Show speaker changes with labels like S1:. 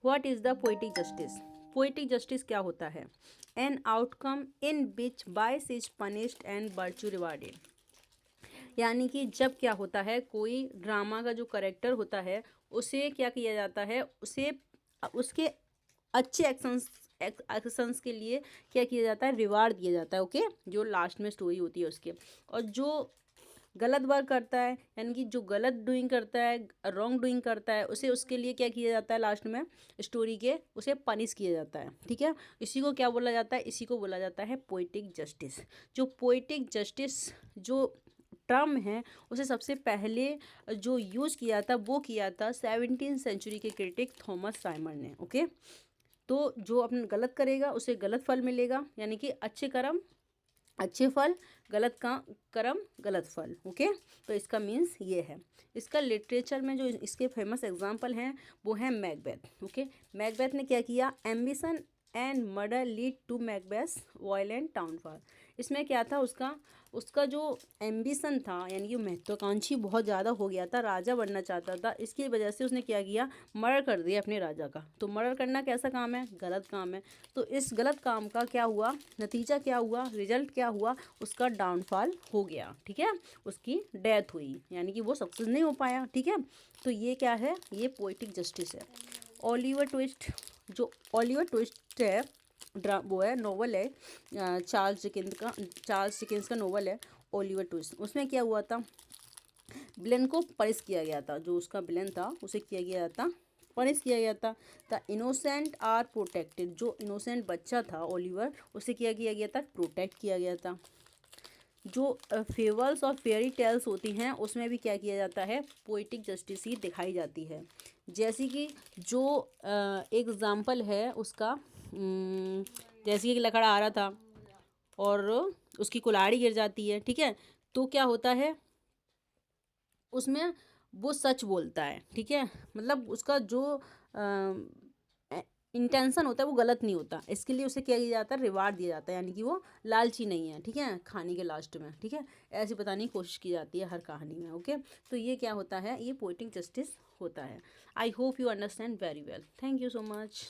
S1: What is the poetic justice? Poetic justice क्या होता है? एन आउटकम इन विच बाइस is punished and virtue rewarded. यानी कि जब क्या होता है, कोई ड्रामा का जो करेक्टर होता है उसे क्या किया जाता है, उसे उसके अच्छे एक्शंस के लिए क्या किया जाता है, रिवार्ड दिया जाता है। ओके, जो लास्ट में स्टोरी होती है उसके। और जो गलत वर्क करता है, यानी कि जो गलत डूइंग करता है, रॉन्ग डूइंग करता है, उसे उसके लिए क्या किया जाता है, लास्ट में स्टोरी के उसे पनिश किया जाता है। ठीक है, इसी को क्या बोला जाता है? इसी को बोला जाता है पोइटिक जस्टिस। जो पोइटिक जस्टिस जो टर्म है उसे सबसे पहले जो यूज़ किया था वो किया था 17वीं सेंचुरी के क्रिटिक थॉमस साइमन ने। ओके, तो जो अपने गलत करेगा उसे गलत फल मिलेगा, यानी कि अच्छे कर्म अच्छे फल, गलत का कर्म गलत फल। ओके, तो इसका मीन्स ये है। इसका लिटरेचर में जो इसके फेमस एग्जाम्पल हैं वो है मैकबेथ। ओके, मैकबेथ ने क्या किया? Ambition and murder lead to Macbeth violent downfall. इसमें क्या था, उसका जो एम्बिशन था, यानी कि महत्वाकांक्षी बहुत ज़्यादा हो गया था, राजा बनना चाहता था, इसकी वजह से उसने क्या किया? मर्डर कर दिया अपने राजा का। तो मर्डर करना कैसा काम है? गलत काम है। तो इस गलत काम का क्या हुआ, नतीजा क्या हुआ, रिजल्ट क्या हुआ? उसका डाउनफॉल हो गया। ठीक है, उसकी डेथ हुई, यानी कि वो सक्सेस नहीं हो पाया। ठीक है, तो ये क्या है? ये पोइटिक जस्टिस है। ओलिवर ट्विस्ट, जो ओलिवर ट्विस्ट है वो है नोवेल है, चार्ल्स डिकेंस का नोवेल है ओलिवर ट्विस्ट। उसमें क्या हुआ था? विलेन को पनिश किया गया था, जो उसका विलेन था उसे किया गया था, पनिश किया गया था। द इनोसेंट आर प्रोटेक्टेड, जो इनोसेंट बच्चा था ओलिवर उसे किया गया था, प्रोटेक्ट किया गया था। जो फेबल्स और फेयरी टेल्स होती हैं उसमें भी क्या किया जाता है? पोइटिक जस्टिस ही दिखाई जाती है। जैसे कि जो एग्ज़ाम्पल है उसका, जैसे कि एक लकड़ा आ रहा था और उसकी कुल्हाड़ी गिर जाती है। ठीक है, तो क्या होता है उसमें? वो सच बोलता है। ठीक है, मतलब उसका जो इंटेंशन होता है वो गलत नहीं होता, इसके लिए उसे क्या किया जाता है? रिवार्ड दिया जाता है, यानी कि वो लालची नहीं है। ठीक है, खाने के लास्ट में। ठीक है, ऐसी बताने की कोशिश की जाती है हर कहानी में। ओके, तो ये क्या होता है? ये पोइटिक जस्टिस होता है। I hope you understand very well. Thank you so much.